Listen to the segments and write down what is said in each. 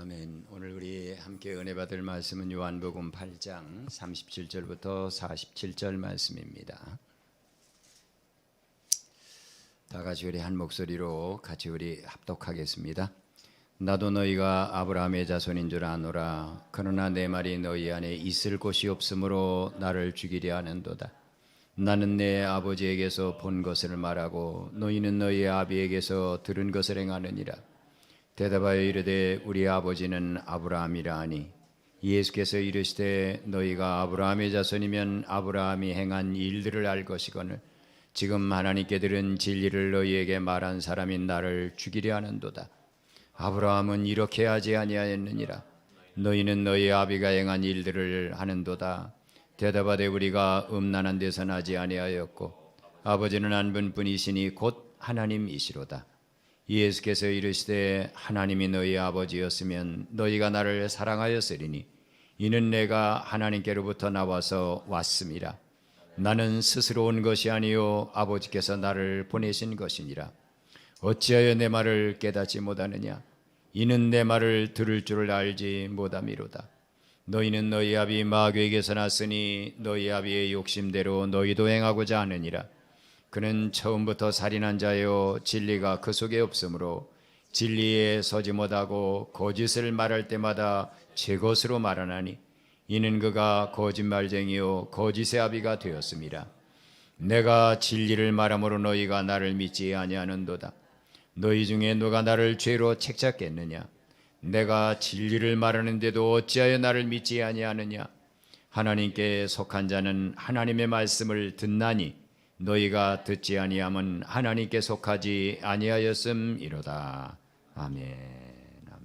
아멘. 오늘 우리 함께 은혜 받을 말씀은 요한복음 8장 37절부터 47절 말씀입니다. 다 같이 우리 한 목소리로 같이 우리 합독하겠습니다. 나도 너희가 아브라함의 자손인 줄 아노라. 그러나 내 말이 너희 안에 있을 곳이 없으므로 나를 죽이려 하는도다. 나는 내 아버지에게서 본 것을 말하고 너희는 너희 아비에게서 들은 것을 행하느니라. 대답하여 이르되 우리 아버지는 아브라함이라 하니 예수께서 이르시되 너희가 아브라함의 자손이면 아브라함이 행한 일들을 알 것이거늘 지금 하나님께 들은 진리를 너희에게 말한 사람이 나를 죽이려 하는도다. 아브라함은 이렇게 하지 아니하였느니라. 너희는 너희 아비가 행한 일들을 하는도다. 대답하되 우리가 음란한 데서 나지 아니하였고 아버지는 한 분뿐이시니 곧 하나님이시로다. 예수께서 이르시되 하나님이 너희 아버지였으면 너희가 나를 사랑하였으리니 이는 내가 하나님께로부터 나와서 왔음이라. 나는 스스로 온 것이 아니요 아버지께서 나를 보내신 것이니라. 어찌하여 내 말을 깨닫지 못하느냐? 이는 내 말을 들을 줄을 알지 못함이로다. 너희는 너희 아비 마귀에게서 났으니 너희 아비의 욕심대로 너희도 행하고자 하느니라. 그는 처음부터 살인한 자요 진리가 그 속에 없으므로 진리에 서지 못하고 거짓을 말할 때마다 제 것으로 말하나니 이는 그가 거짓말쟁이요 거짓의 아비가 되었습니다. 내가 진리를 말함으로 너희가 나를 믿지 아니하는도다. 너희 중에 누가 나를 죄로 책잡겠느냐? 내가 진리를 말하는데도 어찌하여 나를 믿지 아니하느냐? 하나님께 속한 자는 하나님의 말씀을 듣나니 너희가 듣지 아니함은 하나님께 속하지 아니하였음이로다. 아멘.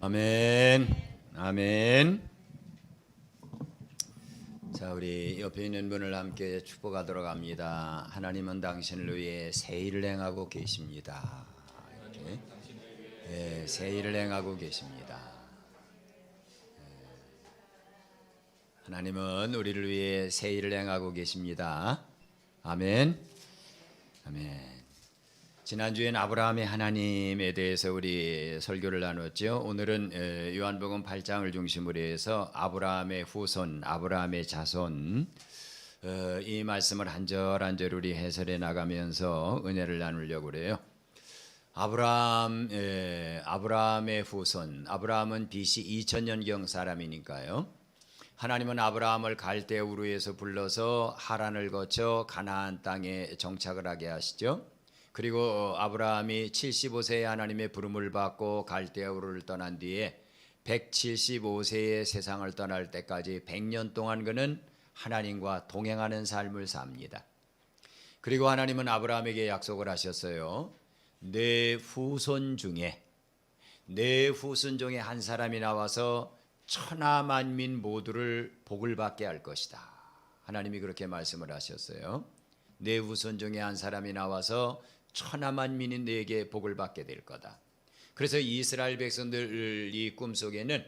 아멘. 아멘. 자, 우리 옆에 있는 분을 함께 축복하도록 합니다. 하나님은 당신을 위해 새 일을 행하고 계십니다. 이렇게. 네, 새 일을 행하고 계십니다. 하나님은 우리를 위해 새 일을 행하고 계십니다. 아멘. 아멘. 지난주엔 아브라함의 하나님에 대해서 우리 설교를 나눴죠. 오늘은 요한복음 8장을 중심으로 해서 아브라함의 후손, 아브라함의 자손, 이 말씀을 한 절 한 절 우리 해설해 나가면서 은혜를 나누려고 그래요. 아브라함의 후손, 아브라함은 BC 2000년경 사람이니까요. 하나님은 아브라함을 갈대 우르에서 불러서 하란을 거쳐 가나안 땅에 정착을 하게 하시죠. 그리고 아브라함이 75세에 하나님의 부름을 받고 갈대 우르를 떠난 뒤에 175세에 세상을 떠날 때까지 100년 동안 그는 하나님과 동행하는 삶을 삽니다. 그리고 하나님은 아브라함에게 약속을 하셨어요. 내 후손 중에 한 사람이 나와서 천하 만민 모두를 복을 받게 할 것이다. 하나님이 그렇게 말씀을 하셨어요. 내 후손 중에 한 사람이 나와서 천하 만민이 내게 복을 받게 될 거다. 그래서 이스라엘 백성들이 꿈속에는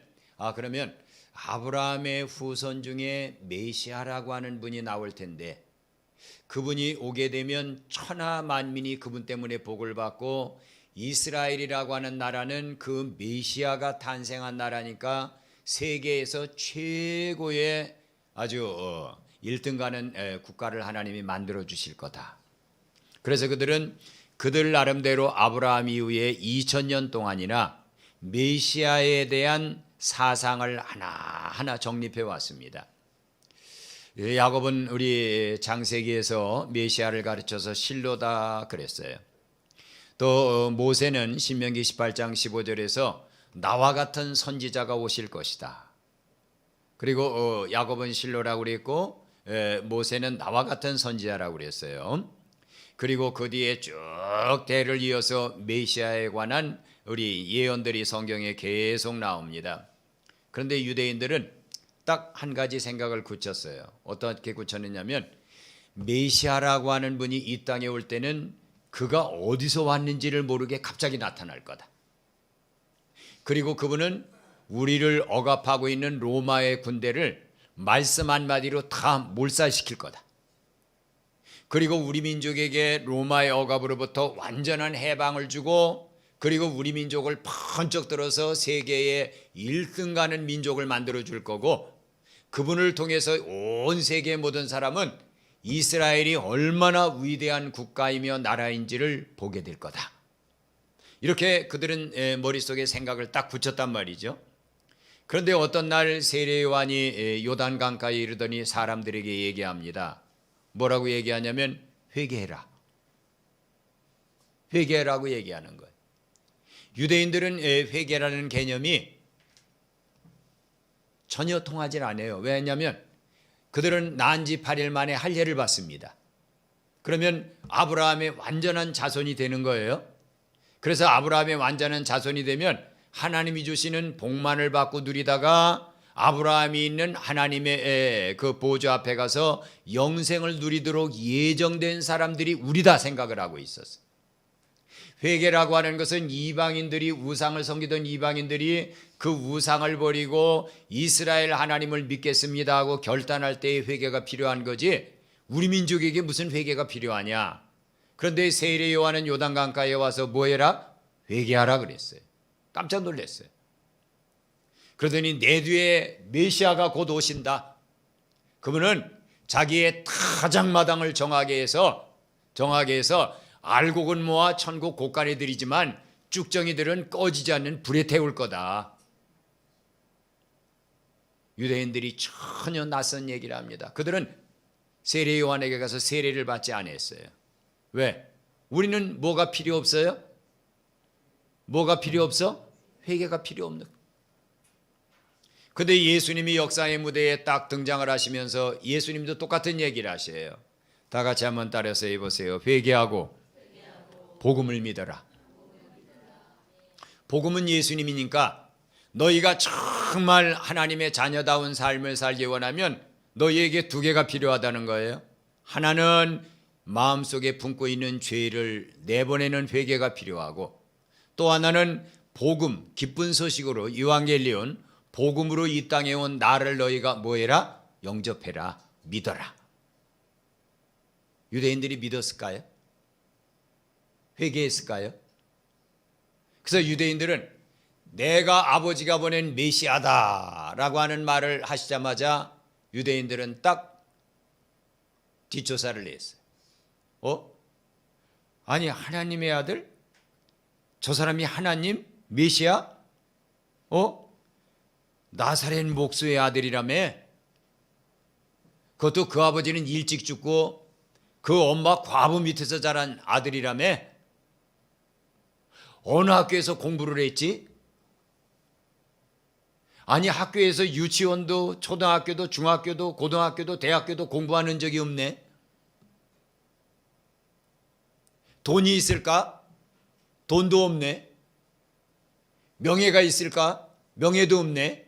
그러면 아브라함의 후손 중에 메시아라고 하는 분이 나올 텐데 그분이 오게 되면 천하 만민이 그분 때문에 복을 받고 이스라엘이라고 하는 나라는 그 메시아가 탄생한 나라니까 세계에서 최고의 아주 1등 가는 국가를 하나님이 만들어 주실 거다. 그래서 그들은 그들 나름대로 아브라함 이후에 2000년 동안이나 메시아에 대한 사상을 하나하나 정립해 왔습니다. 야곱은 우리 창세기에서 메시아를 가르쳐서 실로다 그랬어요. 또 모세는 신명기 18장 15절에서 나와 같은 선지자가 오실 것이다. 그리고 야곱은 실로라고 그랬고 모세는 나와 같은 선지자라고 그랬어요. 그리고 그 뒤에 쭉 대를 이어서 메시아에 관한 우리 예언들이 성경에 계속 나옵니다. 그런데 유대인들은 딱 한 가지 생각을 굳혔어요. 어떻게 굳혔느냐면 메시아라고 하는 분이 이 땅에 올 때는 그가 어디서 왔는지를 모르게 갑자기 나타날 거다. 그리고 그분은 우리를 억압하고 있는 로마의 군대를 말씀 한마디로 다 몰살시킬 거다. 그리고 우리 민족에게 로마의 억압으로부터 완전한 해방을 주고 그리고 우리 민족을 번쩍 들어서 세계의 1등 가는 민족을 만들어 줄 거고, 그분을 통해서 온 세계의 모든 사람은 이스라엘이 얼마나 위대한 국가이며 나라인지를 보게 될 거다. 이렇게 그들은 머릿속에 생각을 딱 붙였단 말이죠. 그런데 어떤 날 세례 요한이 요단 강가에 이르더니 사람들에게 얘기합니다. 뭐라고 얘기하냐면 회개해라. 회개라고 얘기하는 거예요. 유대인들은 회개라는 개념이 전혀 통하지 않아요. 왜냐하면 그들은 난 지 8일 만에 할례를 받습니다. 그러면 아브라함의 완전한 자손이 되는 거예요. 그래서 아브라함의 완전한 자손이 되면 하나님이 주시는 복만을 받고 누리다가 아브라함이 있는 하나님의 그 보좌 앞에 가서 영생을 누리도록 예정된 사람들이 우리다 생각을 하고 있었어요. 회개라고 하는 것은 이방인들이 우상을 섬기던 이방인들이 그 우상을 버리고 이스라엘 하나님을 믿겠습니다 하고 결단할 때의 회개가 필요한 거지, 우리 민족에게 무슨 회개가 필요하냐. 그런데 세례 요한은 요단강가에 와서 뭐 해라? 회개하라 그랬어요. 깜짝 놀랐어요. 그러더니 내 뒤에 메시아가 곧 오신다. 그분은 자기의 타작마당을 정하게 해서 알곡은 모아 천국 곳간에 들이지만 쭉정이들은 꺼지지 않는 불에 태울 거다. 유대인들이 전혀 낯선 얘기를 합니다. 그들은 세례 요한에게 가서 세례를 받지 않았어요. 왜? 우리는 뭐가 필요 없어요? 뭐가 필요 없어? 회개가 필요 없는. 근데 예수님이 역사의 무대에 딱 등장을 하시면서 예수님도 똑같은 얘기를 하셔요. 다 같이 한번 따라서 해보세요. 회개하고 복음을 믿어라. 복음은 예수님이니까 너희가 정말 하나님의 자녀다운 삶을 살기 원하면 너희에게 두 개가 필요하다는 거예요. 하나는 마음속에 품고 있는 죄를 내보내는 회개가 필요하고, 또 하나는 복음, 기쁜 소식으로 이방겔리온, 복음으로 이 땅에 온 나를 너희가 뭐해라? 영접해라, 믿어라. 유대인들이 믿었을까요? 회개했을까요? 그래서 유대인들은 내가 아버지가 보낸 메시아다라고 하는 말을 하시자마자 유대인들은 딱 뒷조사를 했어요. 아니, 하나님의 아들? 저 사람이 하나님? 메시아? 나사렛 목수의 아들이라며? 그것도 그 아버지는 일찍 죽고 그 엄마 과부 밑에서 자란 아들이라며? 어느 학교에서 공부를 했지? 아니, 학교에서 유치원도 초등학교도 중학교도 고등학교도 대학교도 공부하는 적이 없네. 돈이 있을까? 돈도 없네. 명예가 있을까? 명예도 없네.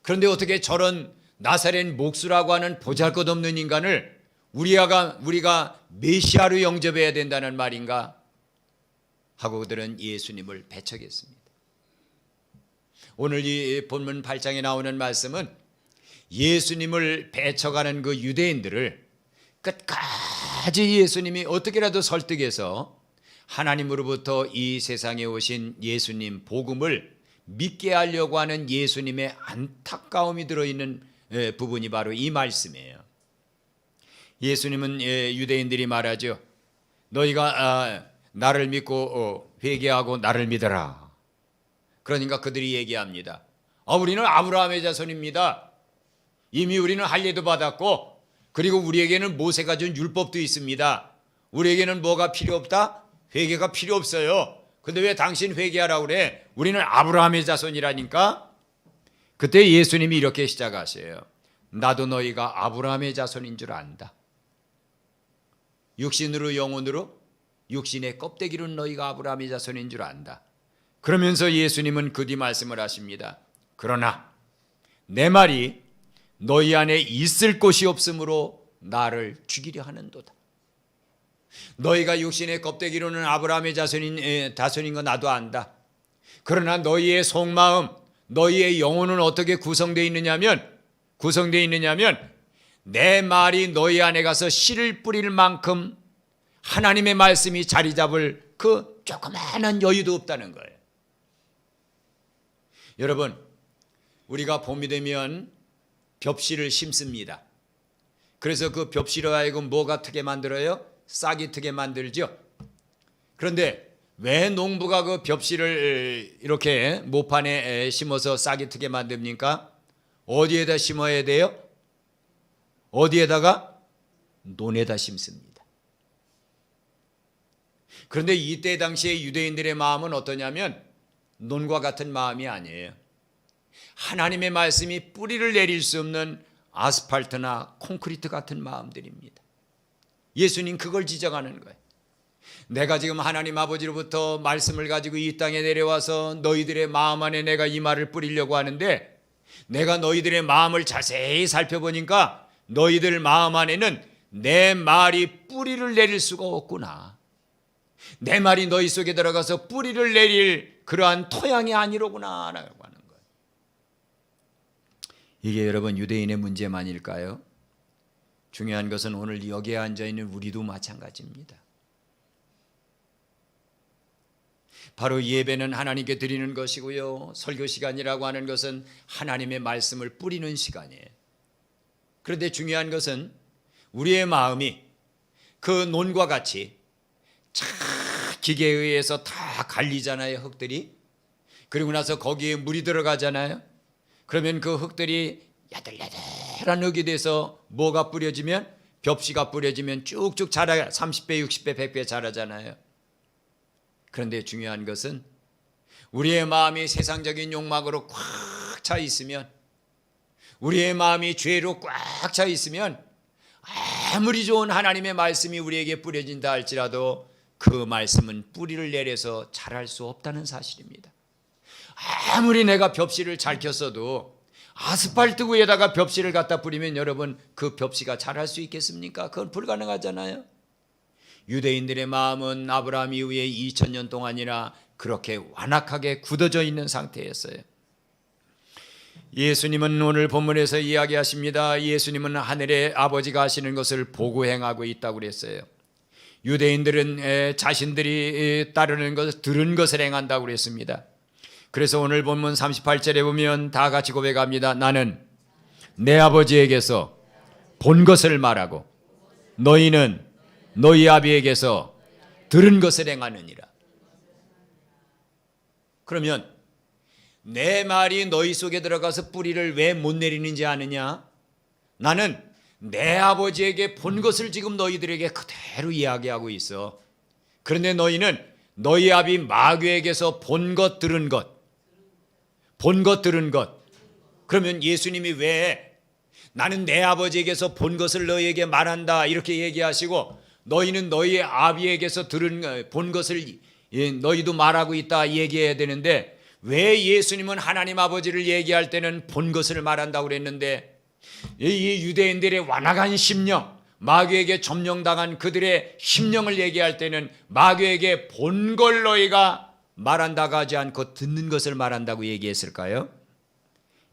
그런데 어떻게 저런 나사렛 목수라고 하는 보잘것없는 인간을 우리가 메시아로 영접해야 된다는 말인가? 하고 그들은 예수님을 배척했습니다. 오늘 이 본문 8장에 나오는 말씀은 예수님을 배척하는 그 유대인들을 끝까지 예수님이 어떻게라도 설득해서 하나님으로부터 이 세상에 오신 예수님 복음을 믿게 하려고 하는 예수님의 안타까움이 들어있는 부분이 바로 이 말씀이에요. 예수님은 유대인들이 말하죠. 너희가 나를 믿고 회개하고 나를 믿어라. 그러니까 그들이 얘기합니다. 우리는 아브라함의 자손입니다. 이미 우리는 할례도 받았고, 그리고 우리에게는 모세가 준 율법도 있습니다. 우리에게는 뭐가 필요 없다? 회개가 필요 없어요. 근데 왜 당신 회개하라고 그래? 우리는 아브라함의 자손이라니까. 그때 예수님이 이렇게 시작하셔요. 나도 너희가 아브라함의 자손인 줄 안다. 육신으로 영혼으로 육신의 껍데기로 너희가 아브라함의 자손인 줄 안다. 그러면서 예수님은 그 뒤 말씀을 하십니다. 그러나 내 말이 너희 안에 있을 곳이 없으므로 나를 죽이려 하는도다. 너희가 육신의 껍데기로는 아브라함의 자손인 거 나도 안다. 그러나 너희의 속마음, 너희의 영혼은 어떻게 구성되어 있느냐면 내 말이 너희 안에 가서 씨를 뿌릴 만큼 하나님의 말씀이 자리 잡을 그 조그마한 여유도 없다는 거예요. 여러분, 우리가 봄이 되면 벽실을 심습니다. 그래서 그 벽실로 하여금 뭐가 트게 만들어요? 싹이 트게 만들죠. 그런데 왜 농부가 그 벽실을 이렇게 모판에 심어서 싹이 트게 만듭니까? 어디에다 심어야 돼요? 어디에다가? 논에다 심습니다. 그런데 이때 당시에 유대인들의 마음은 어떠냐면 논과 같은 마음이 아니에요. 하나님의 말씀이 뿌리를 내릴 수 없는 아스팔트나 콘크리트 같은 마음들입니다. 예수님 그걸 지적하는 거예요. 내가 지금 하나님 아버지로부터 말씀을 가지고 이 땅에 내려와서 너희들의 마음 안에 내가 이 말을 뿌리려고 하는데, 내가 너희들의 마음을 자세히 살펴보니까 너희들 마음 안에는 내 말이 뿌리를 내릴 수가 없구나. 내 말이 너희 속에 들어가서 뿌리를 내릴 그러한 토양이 아니로구나 라고 하는 거예요. 이게 여러분 유대인의 문제만일까요? 중요한 것은 오늘 여기에 앉아있는 우리도 마찬가지입니다. 바로 예배는 하나님께 드리는 것이고요, 설교 시간이라고 하는 것은 하나님의 말씀을 뿌리는 시간이에요. 그런데 중요한 것은 우리의 마음이 그 논과 같이 기계에 의해서 다 갈리잖아요, 흙들이. 그리고 나서 거기에 물이 들어가잖아요. 그러면 그 흙들이 야들야들한 흙이 돼서 뭐가 뿌려지면, 벽시가 뿌려지면 쭉쭉 자라, 30배, 60배, 100배 자라잖아요. 그런데 중요한 것은 우리의 마음이 세상적인 욕망으로 꽉 차 있으면, 우리의 마음이 죄로 꽉 차 있으면 아무리 좋은 하나님의 말씀이 우리에게 뿌려진다 할지라도 그 말씀은 뿌리를 내려서 자랄 수 없다는 사실입니다. 아무리 내가 벽실을 잘 켰어도 아스팔트 위에다가 벽실을 갖다 뿌리면 여러분 그 벽시가 자랄 수 있겠습니까? 그건 불가능하잖아요. 유대인들의 마음은 아브라함 이후에 2000년 동안이나 그렇게 완악하게 굳어져 있는 상태였어요. 예수님은 오늘 본문에서 이야기하십니다. 예수님은 하늘의 아버지가 하시는 것을 보고 행하고 있다고 그랬어요. 유대인들은 자신들이 따르는 것을, 들은 것을 행한다고 그랬습니다. 그래서 오늘 본문 38절에 보면 다 같이 고백합니다. 나는 내 아버지에게서 본 것을 말하고 너희는 너희 아비에게서 들은 것을 행하느니라. 그러면 내 말이 너희 속에 들어가서 뿌리를 왜 못 내리는지 아느냐? 나는 내 아버지에게 본 것을 지금 너희들에게 그대로 이야기하고 있어. 그런데 너희는 너희 아비 마귀에게서 본 것 들은 것, 본 것 들은 것. 그러면 예수님이 왜 나는 내 아버지에게서 본 것을 너희에게 말한다 이렇게 얘기하시고, 너희는 너희 아비에게서 들은 본 것을 너희도 말하고 있다 얘기해야 되는데, 왜 예수님은 하나님 아버지를 얘기할 때는 본 것을 말한다고 그랬는데, 이 유대인들의 완악한 심령, 마귀에게 점령당한 그들의 심령을 얘기할 때는 마귀에게 본 걸 너희가 말한다고 하지 않고 듣는 것을 말한다고 얘기했을까요?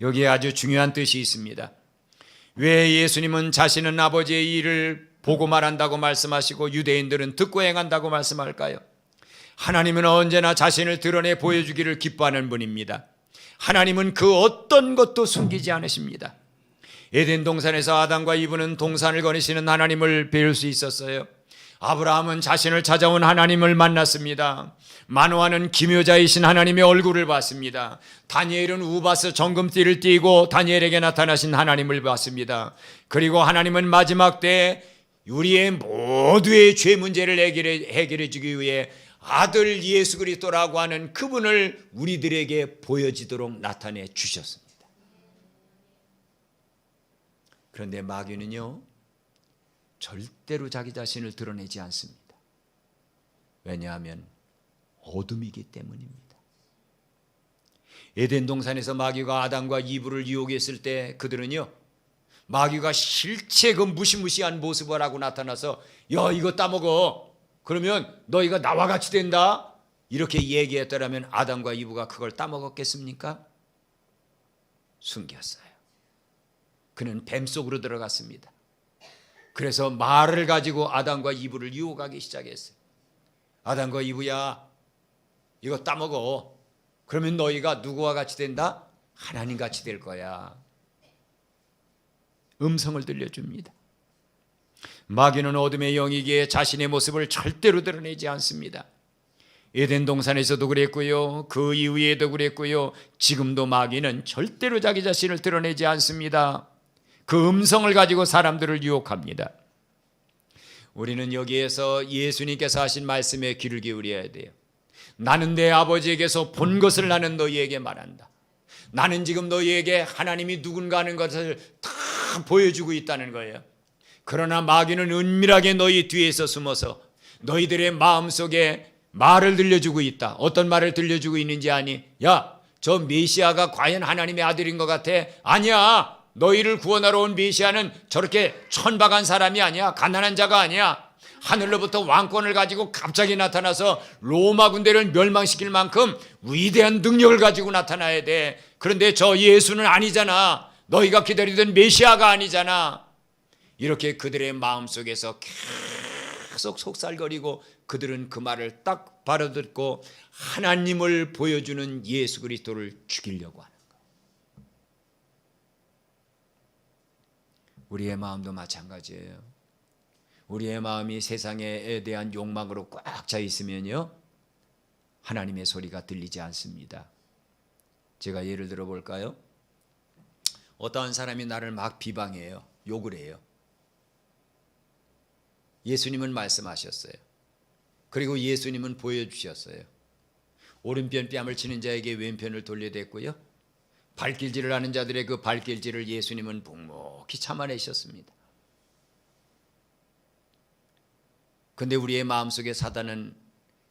여기에 아주 중요한 뜻이 있습니다. 왜 예수님은 자신은 아버지의 일을 보고 말한다고 말씀하시고 유대인들은 듣고 행한다고 말씀할까요? 하나님은 언제나 자신을 드러내 보여주기를 기뻐하는 분입니다. 하나님은 그 어떤 것도 숨기지 않으십니다. 에덴 동산에서 아담과 이브는 동산을 거니시는 하나님을 배울 수 있었어요. 아브라함은 자신을 찾아온 하나님을 만났습니다. 마노아는 기묘자이신 하나님의 얼굴을 봤습니다. 다니엘은 우바스 정금띠를 띠고 다니엘에게 나타나신 하나님을 봤습니다. 그리고 하나님은 마지막 때에 우리의 모두의 죄 문제를 해결해 주기 위해 아들 예수 그리스도라고 하는 그분을 우리들에게 보여지도록 나타내 주셨습니다. 그런데 마귀는요, 절대로 자기 자신을 드러내지 않습니다. 왜냐하면 어둠이기 때문입니다. 에덴 동산에서 마귀가 아담과 이브를 유혹했을 때 그들은요, 마귀가 실제 그 무시무시한 모습을 하고 나타나서 야 이거 따먹어, 그러면 너희가 나와 같이 된다 이렇게 얘기했더라면 아담과 이브가 그걸 따먹었겠습니까? 숨겼어요. 그는 뱀 속으로 들어갔습니다. 그래서 말을 가지고 아담과 이브를 유혹하기 시작했어요. 아담과 이브야, 이거 따먹어. 그러면 너희가 누구와 같이 된다? 하나님 같이 될 거야. 음성을 들려줍니다. 마귀는 어둠의 영이기에 자신의 모습을 절대로 드러내지 않습니다. 에덴 동산에서도 그랬고요, 그 이후에도 그랬고요, 지금도 마귀는 절대로 자기 자신을 드러내지 않습니다. 그 음성을 가지고 사람들을 유혹합니다. 우리는 여기에서 예수님께서 하신 말씀에 귀를 기울여야 돼요. 나는 내 아버지에게서 본 것을 나는 너희에게 말한다. 나는 지금 너희에게 하나님이 누군가 하는 것을 다 보여주고 있다는 거예요. 그러나 마귀는 은밀하게 너희 뒤에서 숨어서 너희들의 마음속에 말을 들려주고 있다. 어떤 말을 들려주고 있는지 아니? 야, 저 메시아가 과연 하나님의 아들인 것 같아? 아니야. 너희를 구원하러 온 메시아는 저렇게 천박한 사람이 아니야. 가난한 자가 아니야. 하늘로부터 왕권을 가지고 갑자기 나타나서 로마 군대를 멸망시킬 만큼 위대한 능력을 가지고 나타나야 돼. 그런데 저 예수는 아니잖아. 너희가 기다리던 메시아가 아니잖아. 이렇게 그들의 마음속에서 계속 속살거리고 그들은 그 말을 딱 바로듣고 하나님을 보여주는 예수 그리스도를 죽이려고 하는 거예요. 우리의 마음도 마찬가지예요. 우리의 마음이 세상에 대한 욕망으로 꽉 차 있으면요, 하나님의 소리가 들리지 않습니다. 제가 예를 들어 볼까요? 어떠한 사람이 나를 막 비방해요. 욕을 해요. 예수님은 말씀하셨어요. 그리고 예수님은 보여주셨어요. 오른편 뺨을 치는 자에게 왼편을 돌려댔고요, 발길질을 하는 자들의 그 발길질을 예수님은 묵묵히 참아내셨습니다. 그런데 우리의 마음속에 사단은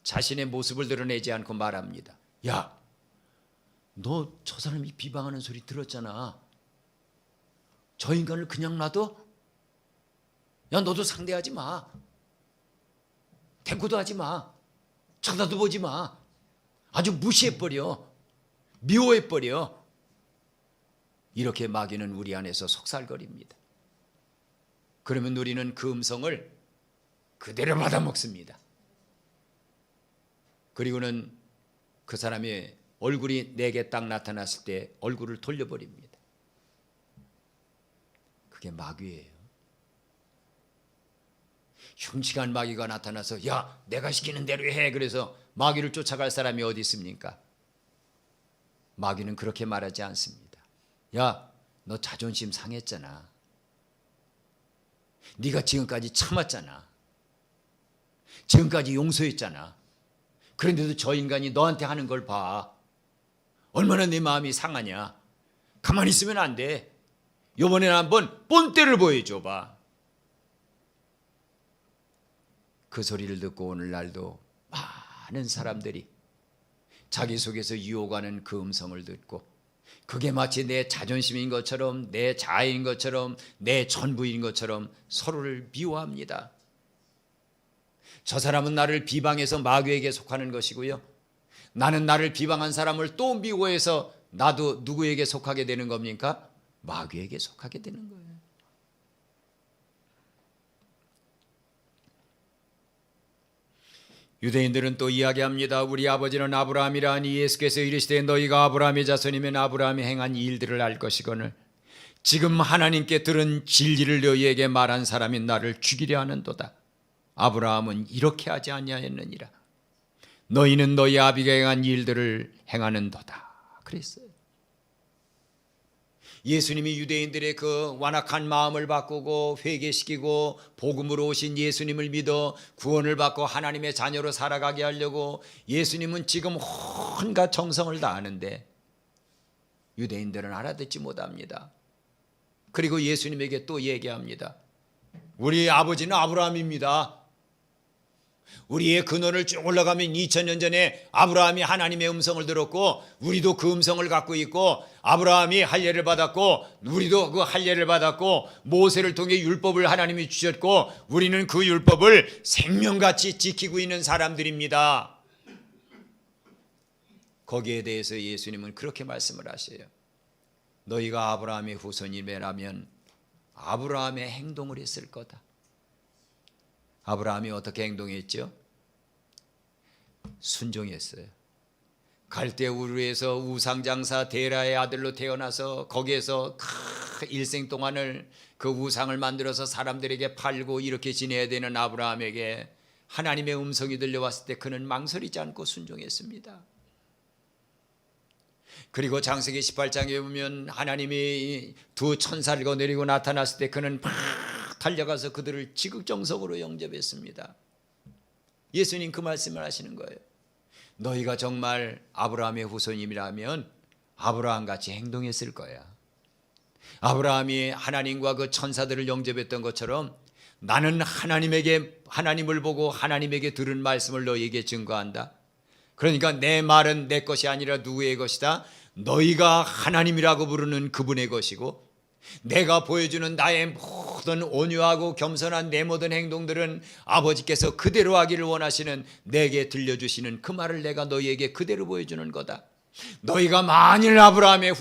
자신의 모습을 드러내지 않고 말합니다. 야, 너 저 사람이 비방하는 소리 들었잖아. 저 인간을 그냥 놔둬? 야, 너도 상대하지 마. 대꾸도 하지 마. 쳐다도 보지 마. 아주 무시해버려. 미워해버려. 이렇게 마귀는 우리 안에서 속살거립니다. 그러면 우리는 그 음성을 그대로 받아먹습니다. 그리고는 그 사람의 얼굴이 내게 딱 나타났을 때 얼굴을 돌려버립니다. 그게 마귀예요. 흉측한 마귀가 나타나서 야, 내가 시키는 대로 해. 그래서 마귀를 쫓아갈 사람이 어디 있습니까? 마귀는 그렇게 말하지 않습니다. 야, 너 자존심 상했잖아. 네가 지금까지 참았잖아. 지금까지 용서했잖아. 그런데도 저 인간이 너한테 하는 걸 봐. 얼마나 내 마음이 상하냐. 가만히 있으면 안 돼. 이번에는 한번 본때를 보여줘봐. 그 소리를 듣고 오늘날도 많은 사람들이 자기 속에서 유혹하는 그 음성을 듣고 그게 마치 내 자존심인 것처럼, 내 자아인 것처럼, 내 전부인 것처럼 서로를 미워합니다. 저 사람은 나를 비방해서 마귀에게 속하는 것이고요, 나는 나를 비방한 사람을 또 미워해서 나도 누구에게 속하게 되는 겁니까? 마귀에게 속하게 되는 거예요. 유대인들은 또 이야기합니다. 우리 아버지는 아브라함이라 하니 예수께서 이르시되 너희가 아브라함의 자손이면 아브라함이 행한 일들을 알 것이거늘 지금 하나님께 들은 진리를 너희에게 말한 사람이 나를 죽이려 하는도다. 아브라함은 이렇게 하지 아니하였느니라. 너희는 너희 아비가 행한 일들을 행하는도다. 그랬어요. 예수님이 유대인들의 그 완악한 마음을 바꾸고 회개시키고 복음으로 오신 예수님을 믿어 구원을 받고 하나님의 자녀로 살아가게 하려고 예수님은 지금 온갖 정성을 다하는데 유대인들은 알아듣지 못합니다. 그리고 예수님에게 또 얘기합니다. 우리 아버지는 아브라함입니다. 우리의 근원을 쭉 올라가면 2000년 전에 아브라함이 하나님의 음성을 들었고 우리도 그 음성을 갖고 있고 아브라함이 할례를 받았고 우리도 그 할례를 받았고 모세를 통해 율법을 하나님이 주셨고 우리는 그 율법을 생명같이 지키고 있는 사람들입니다. 거기에 대해서 예수님은 그렇게 말씀을 하셔요. 너희가 아브라함의 후손이라면 아브라함의 행동을 했을 거다. 아브라함이 어떻게 행동했죠? 순종했어요. 갈대 우르에서 우상장사 데라의 아들로 태어나서 거기에서 일생 동안을 그 우상을 만들어서 사람들에게 팔고 이렇게 지내야 되는 아브라함에게 하나님의 음성이 들려왔을 때 그는 망설이지 않고 순종했습니다. 그리고 창세기 18장에 보면 하나님이 두 천사를 거느리고 나타났을 때 그는 막 달려가서 그들을 지극정석으로 영접했습니다. 예수님 그 말씀을 하시는 거예요. 너희가 정말 아브라함의 후손임이라면 아브라함같이 행동했을 거야. 아브라함이 하나님과 그 천사들을 영접했던 것처럼 나는 하나님을 보고 하나님에게 들은 말씀을 너희에게 증거한다. 그러니까 내 말은 내 것이 아니라 누구의 것이다? 너희가 하나님이라고 부르는 그분의 것이고, 내가 보여주는 나의 모든 온유하고 겸손한 내 모든 행동들은 아버지께서 그대로 하기를 원하시는 내게 들려주시는 그 말을 내가 너희에게 그대로 보여주는 거다. 너희가 만일 아브라함의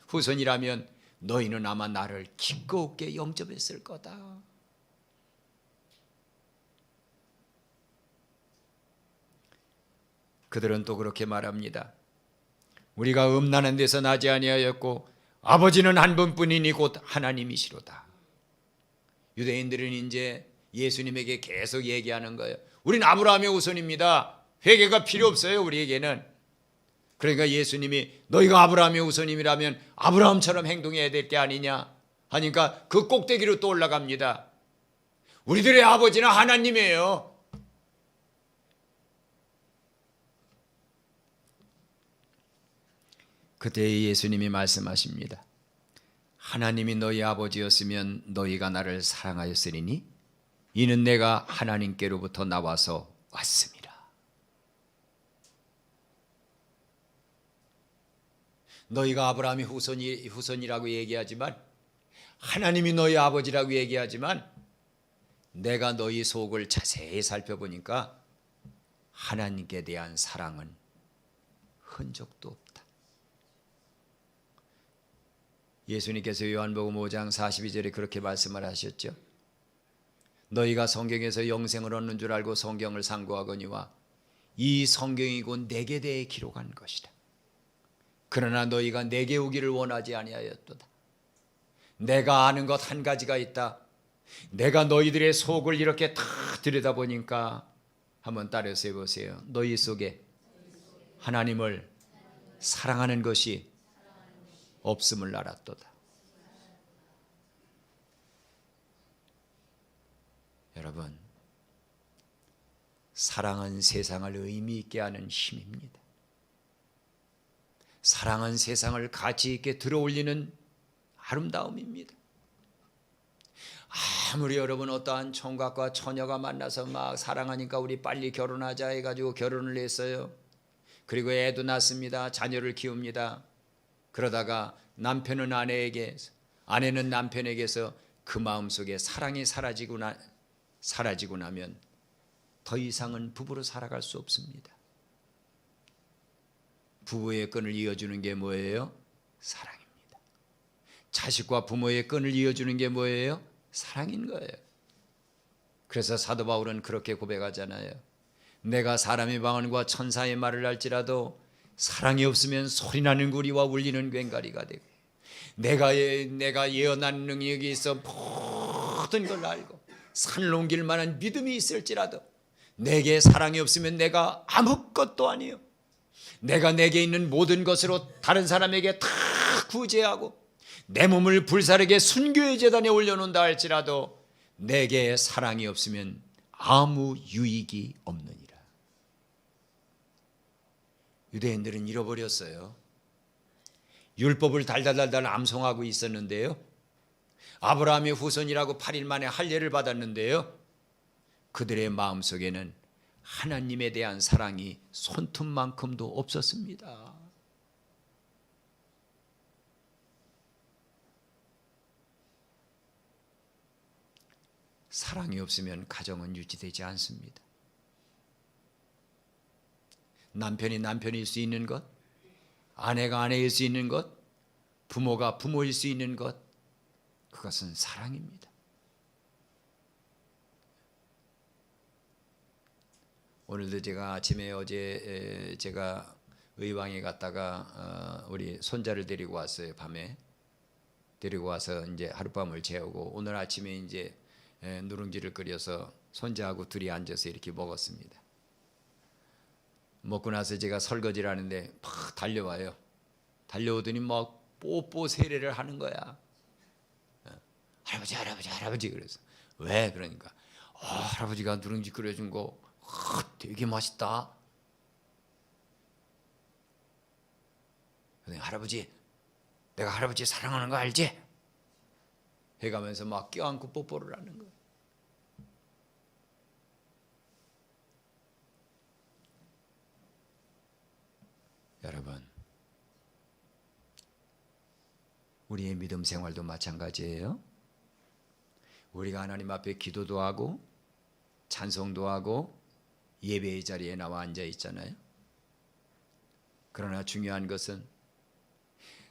후손이라면 너희는 아마 나를 기꺼이 영접했을 거다. 그들은 또 그렇게 말합니다. 우리가 음란한 데서 나지 아니하였고 아버지는 한 분뿐이니 곧 하나님이시로다. 유대인들은 이제 예수님에게 계속 얘기하는 거예요. 우린 아브라함의 후손입니다. 회개가 필요 없어요, 우리에게는. 그러니까 예수님이 너희가 아브라함의 후손임이라면 아브라함처럼 행동해야 될 게 아니냐 하니까 그 꼭대기로 또 올라갑니다. 우리들의 아버지는 하나님이에요. 그때 예수님이 말씀하십니다. 하나님이 너희 아버지였으면 너희가 나를 사랑하였으리니 이는 내가 하나님께로부터 나와서 왔습니다. 너희가 아브라함의 후손이라고 얘기하지만, 하나님이 너희 아버지라고 얘기하지만, 내가 너희 속을 자세히 살펴보니까 하나님께 대한 사랑은 흔적도 없다. 예수님께서 요한복음 5장 42절에 그렇게 말씀을 하셨죠. 너희가 성경에서 영생을 얻는 줄 알고 성경을 상고하거니와 이 성경이 곧 내게 대해 기록한 것이다. 그러나 너희가 내게 오기를 원하지 아니하였도다. 내가 아는 것 한 가지가 있다. 내가 너희들의 속을 이렇게 다 들여다보니까, 한번 따라서 해보세요. 너희 속에 하나님을 사랑하는 것이 없음을 알았도다. 여러분, 사랑은 세상을 의미 있게 하는 힘입니다. 사랑은 세상을 가치 있게 들어올리는 아름다움입니다. 아무리 여러분 어떠한 총각과 처녀가 만나서 막 사랑하니까 우리 빨리 결혼하자 해가지고 결혼을 했어요. 그리고 애도 낳습니다. 자녀를 키웁니다. 그러다가 남편은 아내에게, 아내는 남편에게서 그 마음속에 사랑이 사라지고 나면 더 이상은 부부로 살아갈 수 없습니다. 부부의 끈을 이어주는 게 뭐예요? 사랑입니다. 자식과 부모의 끈을 이어주는 게 뭐예요? 사랑인 거예요. 그래서 사도 바울은 그렇게 고백하잖아요. 내가 사람의 방언과 천사의 말을 할지라도 사랑이 없으면 소리나는 구리와 울리는 꽹과리가 되고, 내가 예언하는 능력이 있어 모든 걸 알고 산을 옮길 만한 믿음이 있을지라도 내게 사랑이 없으면 내가 아무것도 아니요. 내게 있는 모든 것으로 다른 사람에게 다 구제하고 내 몸을 불사르게 순교의 제단에 올려놓는다 할지라도 내게 사랑이 없으면 아무 유익이 없느니라. 유대인들은 잃어버렸어요. 율법을 달달달달 암송하고 있었는데요. 아브라함의 후손이라고 8일 만에 할례를 받았는데요. 그들의 마음속에는 하나님에 대한 사랑이 손톱만큼도 없었습니다. 사랑이 없으면 가정은 유지되지 않습니다. 남편이 남편일 수 있는 것, 아내가 아내일 수 있는 것, 부모가 부모일 수 있는 것, 그것은 사랑입니다. 오늘도 제가 아침에 어제 제가 의왕에 갔다가 우리 손자를 데리고 왔어요. 밤에 데리고 와서 이제 하룻밤을 재우고 오늘 아침에 이제 누룽지를 끓여서 손자하고 둘이 앉아서 이렇게 먹었습니다. 먹고 나서 제가 설거지를 하는데 팍 달려와요. 달려오더니 막 뽀뽀 세례를 하는 거야. 할아버지 할아버지 할아버지. 그래서 왜? 그러니까 할아버지가 누룽지 끓여준 거 되게 맛있다. 할아버지, 내가 할아버지 사랑하는 거 알지? 해가면서 막 껴안고 뽀뽀를 하는 거예요. 여러분, 우리의 믿음 생활도 마찬가지예요. 우리가 하나님 앞에 기도도 하고 찬송도 하고 예배의 자리에 나와 앉아 있잖아요. 그러나 중요한 것은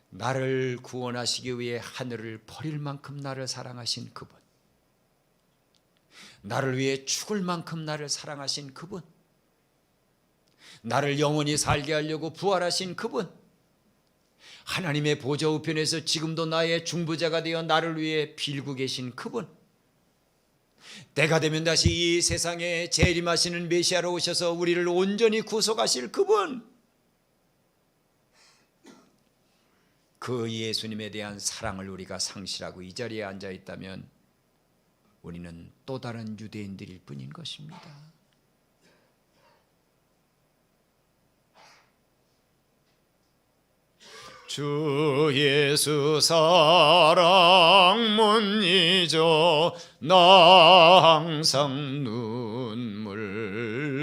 나를 구원하시기 위해 하늘을 버릴 만큼 나를 사랑하신 그분, 나를 위해 죽을 만큼 나를 사랑하신 그분, 나를 영원히 살게 하려고 부활하신 그분, 하나님의 보좌 우편에서 지금도 나의 중보자가 되어 나를 위해 빌고 계신 그분, 때가 되면 다시 이 세상에 재림하시는 메시아로 오셔서 우리를 온전히 구속하실 그분, 그 예수님에 대한 사랑을 우리가 상실하고 이 자리에 앉아 있다면 우리는 또 다른 유대인들일 뿐인 것입니다. 주 예수 사랑 못 잊어 나 항상 눈물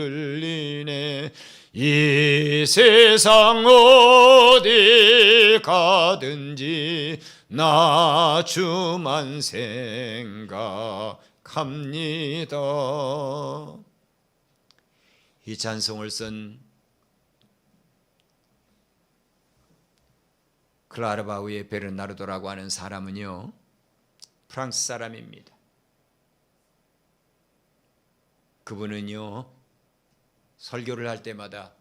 흘리네. 이 세상 어디 가든지 나 주만 생각합니다. 이 찬송을 쓴 클라르바우의 베르나르도라고 하는 사람은요, 프랑스 사람입니다. 그분은요, 설교를 할 때마다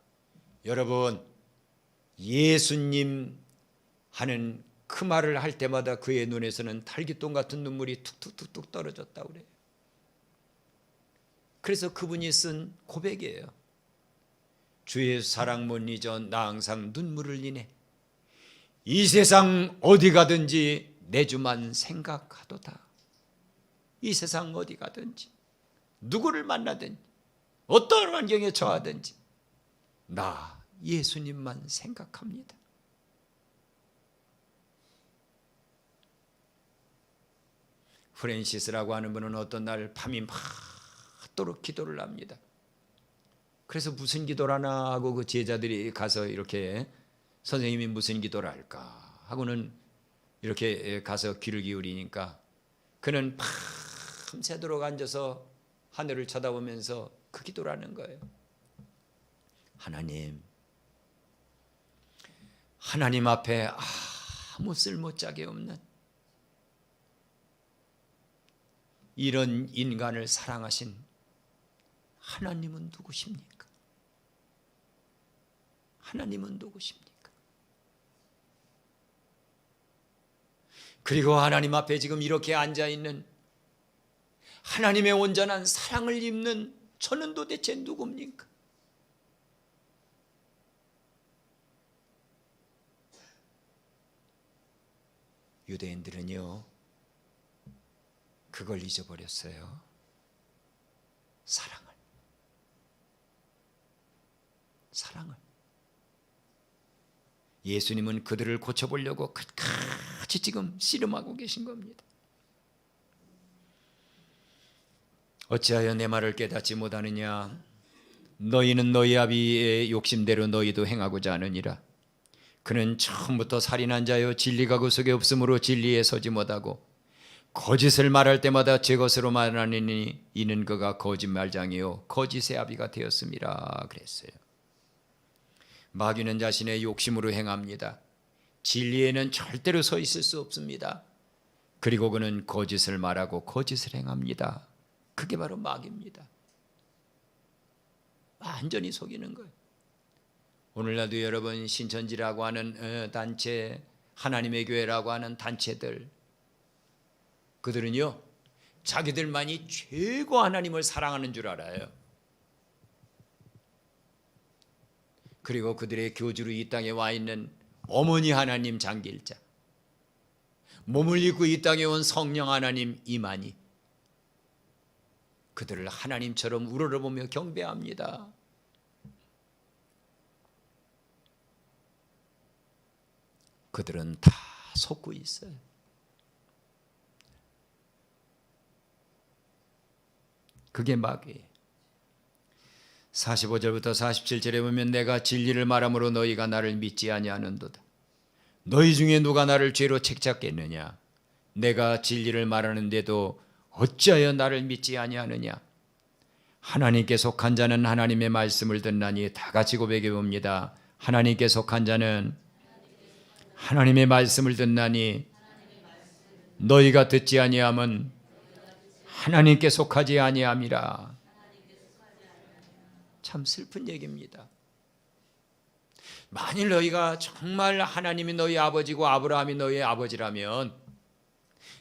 여러분 예수님 하는 그 말을 할 때마다 그의 눈에서는 탈기똥 같은 눈물이 툭툭툭툭 떨어졌다고 그래요. 그래서 그분이 쓴 고백이에요. 주의 사랑 못 잊어 나 항상 눈물을 흘리네. 이 세상 어디 가든지 내 주만 생각하도다. 이 세상 어디 가든지 누구를 만나든지 어떤 환경에 처하든지 나 예수님만 생각합니다. 프랜시스라고 하는 분은 어떤 날 밤이 맞도록 기도를 합니다. 그래서 무슨 기도를 하나 하고 그 제자들이 가서 이렇게 선생님이 무슨 기도를 할까 하고는 이렇게 가서 귀를 기울이니까 그는 밤새도록 앉아서 하늘을 쳐다보면서 그 기도를 하는 거예요. 하나님 앞에 아무 쓸모짝에 없는 이런 인간을 사랑하신 하나님은 누구십니까? 하나님은 누구십니까? 그리고 하나님 앞에 지금 이렇게 앉아있는 하나님의 온전한 사랑을 입는 저는 도대체 누굽니까? 유대인들은요, 그걸 잊어버렸어요. 사랑을. 예수님은 그들을 고쳐보려고 끝까지 지금 씨름하고 계신 겁니다. 어찌하여 내 말을 깨닫지 못하느냐? 너희는 너희 아비의 욕심대로 너희도 행하고자 하느니라. 그는 처음부터 살인한 자여 진리가 그 속에 없으므로 진리에 서지 못하고 거짓을 말할 때마다 제 것으로 말하느니 이는 그가 거짓말장이요 거짓의 아비가 되었음이라 그랬어요. 마귀는 자신의 욕심으로 행합니다. 진리에는 절대로 서 있을 수 없습니다. 그리고 그는 거짓을 말하고 거짓을 행합니다. 그게 바로 마귀입니다. 완전히 속이는 거예요. 오늘날도 여러분 신천지라고 하는 단체, 하나님의 교회라고 하는 단체들, 그들은요 자기들만이 최고 하나님을 사랑하는 줄 알아요. 그리고 그들의 교주로 이 땅에 와 있는 어머니 하나님 장길자, 몸을 입고 이 땅에 온 성령 하나님 이만희, 그들을 하나님처럼 우러러보며 경배합니다. 그들은 다 속고 있어요. 그게 마귀예요. 45절부터 47절에 보면 내가 진리를 말함으로 너희가 나를 믿지 아니하는도다. 너희 중에 누가 나를 죄로 책잡겠느냐? 내가 진리를 말하는데도 어찌하여 나를 믿지 아니하느냐? 하나님께 속한 자는 하나님의 말씀을 듣나니 다 같이 고백해 봅니다. 하나님께 속한 자는 하나님의 말씀을 듣나니 너희가 듣지 아니함은 하나님께 속하지 아니함이라. 참 슬픈 얘기입니다. 만일 너희가 정말 하나님이 너희 아버지고 아브라함이 너희의 아버지라면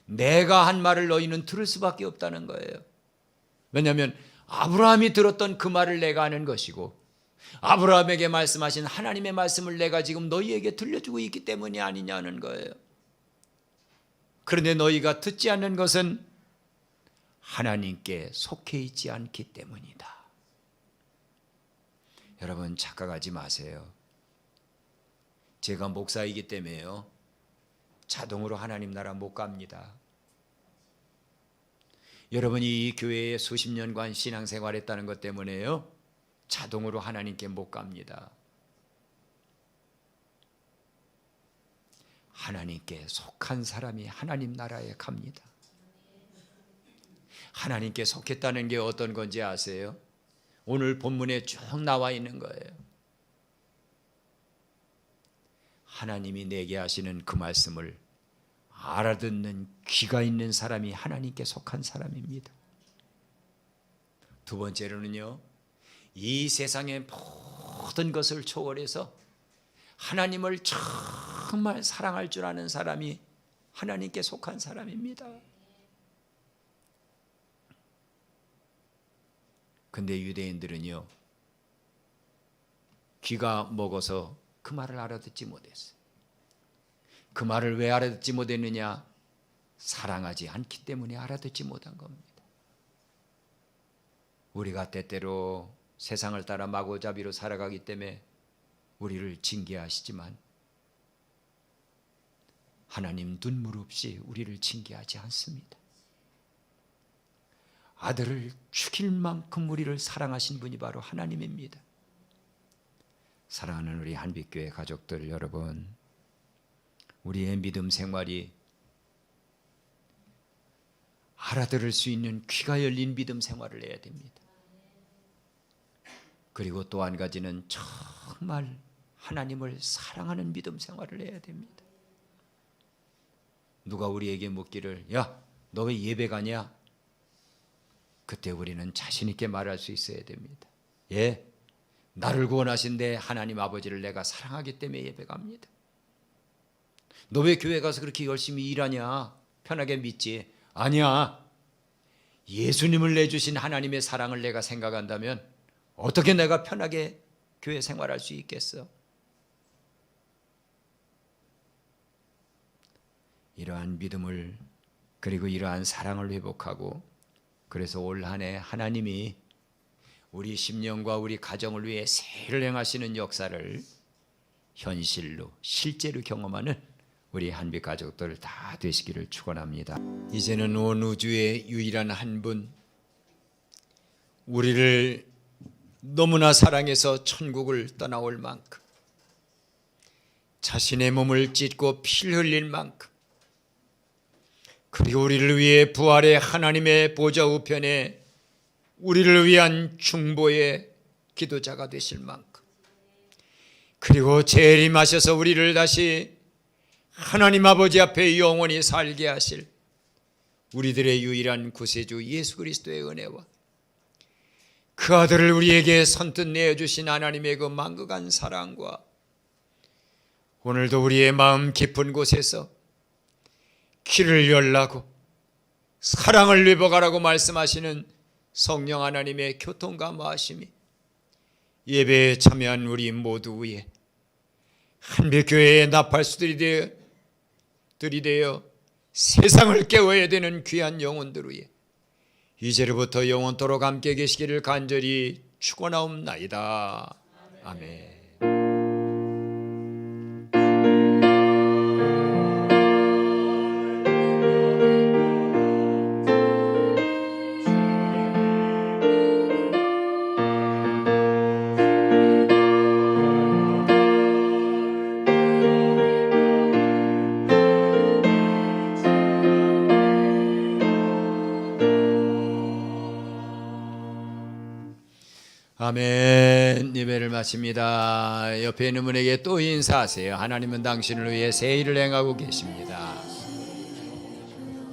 내가 한 말을 너희는 들을 수밖에 없다는 거예요. 왜냐하면 아브라함이 들었던 그 말을 내가 하는 것이고 아브라함에게 말씀하신 하나님의 말씀을 내가 지금 너희에게 들려주고 있기 때문이 아니냐는 거예요. 그런데 너희가 듣지 않는 것은 하나님께 속해 있지 않기 때문이다. 여러분 착각하지 마세요. 제가 목사이기 때문에요 자동으로 하나님 나라 못 갑니다. 여러분이 이 교회에 수십 년간 신앙생활했다는 것 때문에요 자동으로 하나님께 못 갑니다. 하나님께 속한 사람이 하나님 나라에 갑니다. 하나님께 속했다는 게 어떤 건지 아세요? 오늘 본문에 쭉 나와 있는 거예요. 하나님이 내게 하시는 그 말씀을 알아듣는 귀가 있는 사람이 하나님께 속한 사람입니다. 두 번째로는요, 이 세상의 모든 것을 초월해서 하나님을 정말 사랑할 줄 아는 사람이 하나님께 속한 사람입니다. 근데 유대인들은요 귀가 먹어서 그 말을 알아듣지 못했어요. 그 말을 왜 알아듣지 못했느냐? 사랑하지 않기 때문에 알아듣지 못한 겁니다. 우리가 때때로 세상을 따라 마구잡이로 살아가기 때문에 우리를 징계하시지만 하나님 눈물 없이 우리를 징계하지 않습니다. 아들을 죽일 만큼 우리를 사랑하신 분이 바로 하나님입니다. 사랑하는 우리 한빛교회 가족들 여러분, 우리의 믿음 생활이 알아들을 수 있는 귀가 열린 믿음 생활을 해야 됩니다. 그리고 또 한 가지는 정말 하나님을 사랑하는 믿음 생활을 해야 됩니다. 누가 우리에게 묻기를 야, 너 왜 예배 가냐? 그때 우리는 자신 있게 말할 수 있어야 됩니다. 예, 나를 구원하신데 하나님 아버지를 내가 사랑하기 때문에 예배 갑니다. 너 왜 교회 가서 그렇게 열심히 일하냐? 편하게 믿지. 아니야. 예수님을 내주신 하나님의 사랑을 내가 생각한다면 어떻게 내가 편하게 교회 생활할 수 있겠어? 이러한 믿음을 그리고 이러한 사랑을 회복하고, 그래서 올 한 해 하나님이 우리 심령과 우리 가정을 위해 새를 행하시는 역사를 현실로 실제로 경험하는 우리 한빛 가족들 다 되시기를 축원합니다. 이제는 온 우주의 유일한 한 분, 우리를 너무나 사랑해서 천국을 떠나올 만큼, 자신의 몸을 찢고 피를 흘릴 만큼, 그리고 우리를 위해 부활의 하나님의 보좌 우편에 우리를 위한 중보의 기도자가 되실 만큼, 그리고 재림하셔서 우리를 다시 하나님 아버지 앞에 영원히 살게 하실 우리들의 유일한 구세주 예수 그리스도의 은혜와 그 아들을 우리에게 선뜻 내어주신 하나님의 그 만극한 사랑과 오늘도 우리의 마음 깊은 곳에서 길을 열라고 사랑을 회복하라고 말씀하시는 성령 하나님의 교통감화하심이 예배에 참여한 우리 모두 위에 한빛교회의 나팔수들이 되어 세상을 깨워야 되는 귀한 영혼들 위에 이제로부터 영원토록 함께 계시기를 간절히 축원하옵나이다. 아멘. 아멘. 예배를 마칩니다. 옆에 있는 분에게 또 인사하세요. 하나님은 당신을 위해 새 일을 행하고 계십니다.